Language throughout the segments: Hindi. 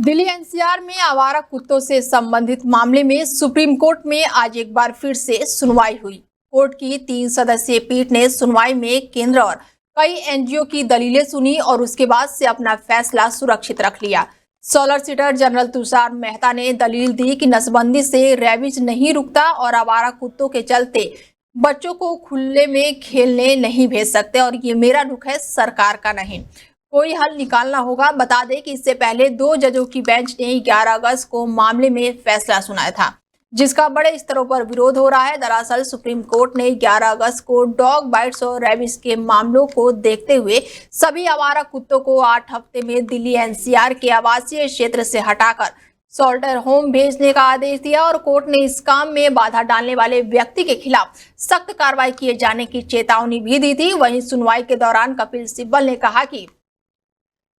दिल्ली एनसीआर में आवारा कुत्तों से संबंधित मामले में सुप्रीम कोर्ट में आज एक बार फिर से सुनवाई हुई। कोर्ट की 3 सदस्यीय पीठ ने सुनवाई में केंद्र और कई एनजीओ की दलीलें सुनी और उसके बाद से अपना फैसला सुरक्षित रख लिया। सॉलिसिटर जनरल तुषार मेहता ने दलील दी कि नसबंदी से रेबीज नहीं रुकता और आवारा कुत्तों के चलते बच्चों को खुले में खेलने नहीं भेज सकते और ये मेरा रुख है, सरकार का नहीं। कोई हल निकालना होगा। बता दें कि इससे पहले 2 जजों की बेंच ने 11 अगस्त को मामले में फैसला सुनाया था, जिसका बड़े स्तरों पर विरोध हो रहा है। दरअसल सुप्रीम कोर्ट ने 11 अगस्त को डॉग बाइट्स और रेबीज के मामलों को देखते हुए सभी आवारा कुत्तों को 8 हफ्ते में दिल्ली एनसीआर के आवासीय क्षेत्र से हटाकर शॉल्टर होम भेजने का आदेश दिया और कोर्ट ने इस काम में बाधा डालने वाले व्यक्ति के खिलाफ सख्त कार्रवाई किए जाने की चेतावनी भी दी थी। वहीं सुनवाई के दौरान कपिल सिब्बल ने कहा कि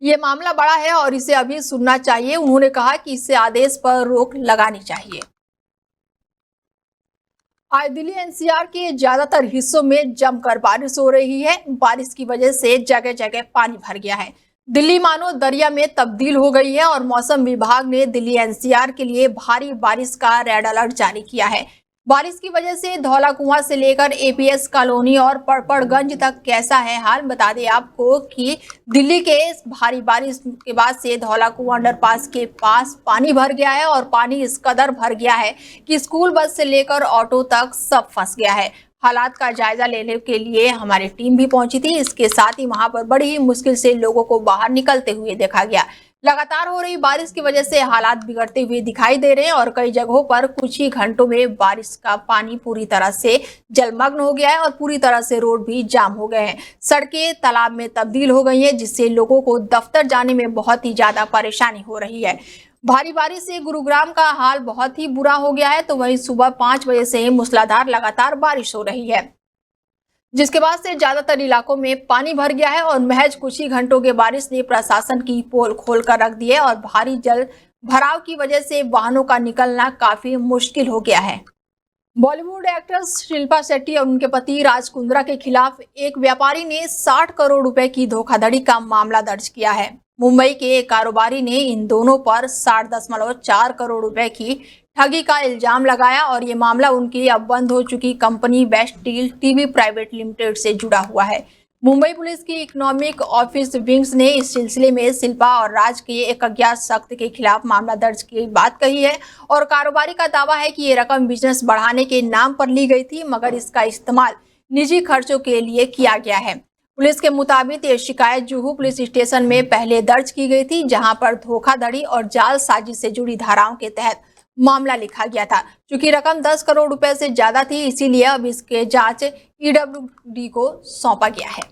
ये मामला बड़ा है और इसे अभी सुनना चाहिए। उन्होंने कहा कि इससे आदेश पर रोक लगानी चाहिए। आज दिल्ली एनसीआर के ज्यादातर हिस्सों में जमकर बारिश हो रही है। बारिश की वजह से जगह जगह पानी भर गया है। दिल्ली मानो दरिया में तब्दील हो गई है और मौसम विभाग ने दिल्ली एनसीआर के लिए भारी बारिश का रेड अलर्ट जारी किया है। बारिश की वजह से धौला कुआं से लेकर एपीएस कॉलोनी और पड़पड़गंज तक कैसा है हाल। बता दें आपको कि दिल्ली के भारी बारिश के बाद से धौला कुआं अंडरपास के पास पानी भर गया है और पानी इस कदर भर गया है कि स्कूल बस से लेकर ऑटो तक सब फंस गया है। हालात का जायजा लेने के लिए हमारी टीम भी पहुंची थी। इसके साथ ही वहां पर बड़ी ही मुश्किल से लोगों को बाहर निकलते हुए देखा गया। लगातार हो रही बारिश की वजह से हालात बिगड़ते हुए दिखाई दे रहे हैं और कई जगहों पर कुछ ही घंटों में बारिश का पानी पूरी तरह से जलमग्न हो गया है और पूरी तरह से रोड भी जाम हो गए हैं। सड़कें तालाब में तब्दील हो गई हैं, जिससे लोगों को दफ्तर जाने में बहुत ही ज्यादा परेशानी हो रही है। भारी बारिश से गुरुग्राम का हाल बहुत ही बुरा हो गया है, तो वहीं सुबह 5 बजे से मूसलाधार लगातार बारिश हो रही है, जिसके बाद से ज्यादातर इलाकों में पानी भर गया है और महज कुछ ही घंटों के बारिश ने प्रशासन की पोल खोलकर रख दी है और भारी जल भराव की वजह से वाहनों का निकलना काफी मुश्किल हो गया है। बॉलीवुड एक्ट्रेस शिल्पा शेट्टी और उनके पति राज कुंद्रा के खिलाफ एक व्यापारी ने 60 करोड़ रुपए की धोखाधड़ी का मामला दर्ज किया है। मुंबई के एक कारोबारी ने इन दोनों पर 60.4 करोड़ रुपए की ठगी का इल्जाम लगाया और ये मामला उनकी अब बंद हो चुकी company best deal TV private limited से जुड़ा हुआ है। मुंबई पुलिस की इकोनॉमिक ऑफिस विंग्स ने इस सिलसिले में शिल्पा और राज के एक अज्ञात शख्स के खिलाफ मामला दर्ज की बात कही है और कारोबारी का दावा है कि ये रकम बिजनेस बढ़ाने के नाम पर ली गई थी, मगर इसका इस्तेमाल निजी खर्चों के लिए किया गया है। पुलिस के मुताबिक ये शिकायत जुहू पुलिस स्टेशन में पहले दर्ज की गई थी, जहां पर धोखाधड़ी और जाल साजिश से जुड़ी धाराओं के तहत मामला लिखा गया था। चूंकि रकम 10 करोड़ रुपए से ज्यादा थी, इसीलिए अब इसके जांच ईडब्ल्यूडी को सौंपा गया है।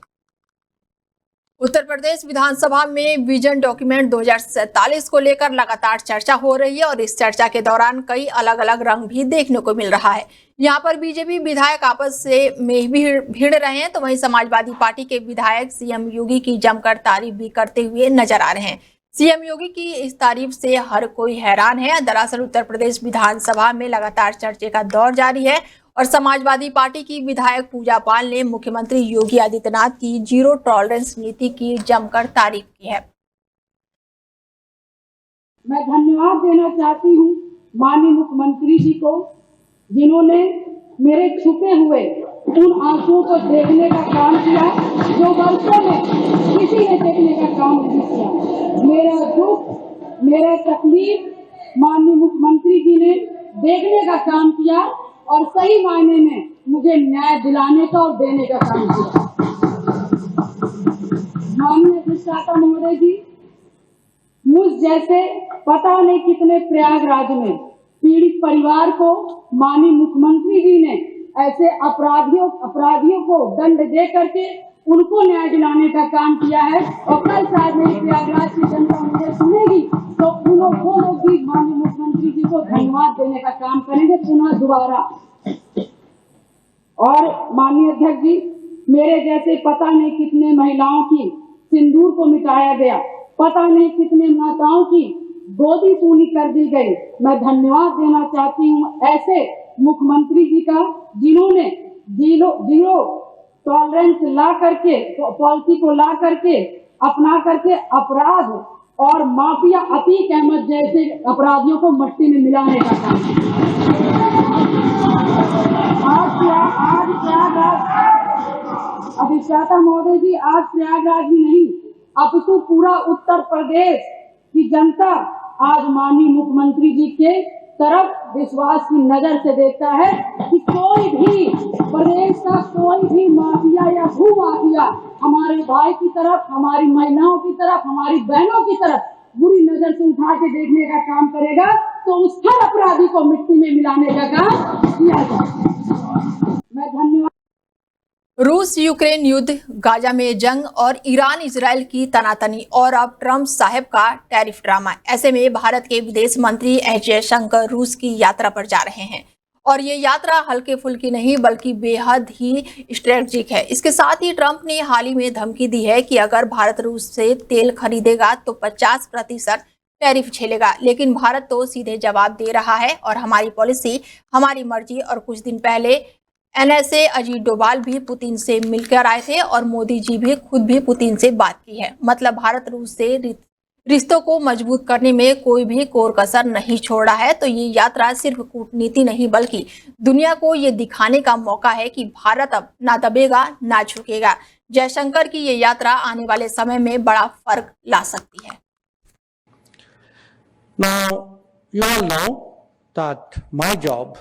उत्तर प्रदेश विधानसभा में विजन डॉक्यूमेंट 2047 को लेकर लगातार चर्चा हो रही है और इस चर्चा के दौरान कई अलग अलग रंग भी देखने को मिल रहा है। यहाँ पर बीजेपी विधायक आपस में भिड़ रहे हैं, तो वहीं समाजवादी पार्टी के विधायक सीएम योगी की जमकर तारीफ भी करते हुए नजर आ रहे हैं। सीएम योगी की इस तारीफ से हर कोई हैरान है। दरअसल उत्तर प्रदेश विधानसभा में लगातार चर्चे का दौर जारी है और समाजवादी पार्टी की विधायक पूजा पाल ने मुख्यमंत्री योगी आदित्यनाथ की जीरो टॉलरेंस नीति की जमकर तारीफ की है। मैं धन्यवाद देना चाहती हूँ माननीय मुख्यमंत्री जी को, जिन्होंने मेरे छुपे हुए उन आंसुओं को देखने का काम किया जो वर्षों में किसी ने देखने का काम नहीं किया। मेरा दुख, मेरा तकलीफ माननीय मुख्यमंत्री जी ने देखने का काम किया और सही मायने में मुझे न्याय दिलाने का और देने का काम किया। माननीय अधिष्ठाता महोदय जी, मुझ जैसे पता नहीं कितने प्रयागराज में पीड़ित परिवार को माननीय मुख्यमंत्री जी ने ऐसे अपराधियों को दंड दे करके उनको न्याय दिलाने का काम किया है और कल शायद मेरी प्रयागराज की जनता मुझे सुनेगी तो वो लोग भी माननीय मुख्यमंत्री जी को धन्यवाद देने का काम करेंगे पुनः दोबारा। और माननीय अध्यक्ष जी, मेरे जैसे पता नहीं कितने महिलाओं की सिंदूर को मिटाया गया, पता नहीं कितने माताओं की गोदी सूनी कर दी गई। मैं धन्यवाद देना चाहती हूँ ऐसे मुख्यमंत्री जी का, जिन्होंने जीरो टॉलरेंस ला करके पॉलिसी को ला करके अपना करके अपराध और माफिया अतीक अहमद जैसे अपराधियों को मट्टी में मिलाने का काम आज प्रयागराज अधिष्ठाता महोदय जी, आज प्रयागराज ही नहीं अपितु पूरा उत्तर प्रदेश की जनता आज माननीय मुख्यमंत्री जी के तरफ विश्वास की नजर से देखता है कि कोई भी प्रदेश का कोई भी माफिया या भू माफिया हमारे भाई की तरफ, हमारी महिलाओं की तरफ, हमारी बहनों की तरफ बुरी नजर से उठा के देखने का काम करेगा तो उस हर अपराधी को मिट्टी में मिलाने का काम किया जाए। मैं धन्यवाद। रूस यूक्रेन युद्ध, गाजा में जंग और ईरान इजराइल की तनातनी और अब ट्रंप साहब का टैरिफ ड्रामा। ऐसे में भारत के विदेश मंत्री एस जयशंकर रूस की यात्रा पर जा रहे हैं और ये यात्रा हल्के फुल्की नहीं बल्कि बेहद ही स्ट्रेटेजिक है। इसके साथ ही ट्रंप ने हाल ही में धमकी दी है कि अगर भारत रूस से तेल खरीदेगा तो 50% टैरिफ झेलेगा। लेकिन भारत तो सीधे जवाब दे रहा है और हमारी पॉलिसी, हमारी मर्जी। और कुछ दिन पहले NSA अजीत डोभाल भी पुतिन से मिलकर आए थे और मोदी जी भी खुद भी पुतिन से बात की है। मतलब भारत रूस से रिश्तों को मजबूत करने में कोई भी कोर कसर नहीं छोड़ रहा है। तो ये यात्रा सिर्फ कूटनीति नहीं बल्कि दुनिया को ये दिखाने का मौका है कि भारत अब ना दबेगा ना झुकेगा। जयशंकर की ये यात्रा आने वाले समय में बड़ा फर्क ला सकती है। Now, you all know that my job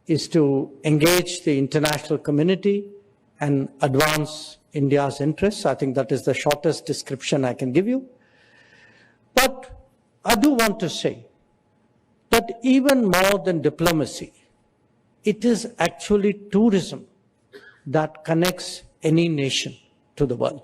is to engage the international community and advance India's interests. I think that is the shortest description I can give you. But I do want to say that even more than diplomacy, it is actually tourism that connects any nation to the world.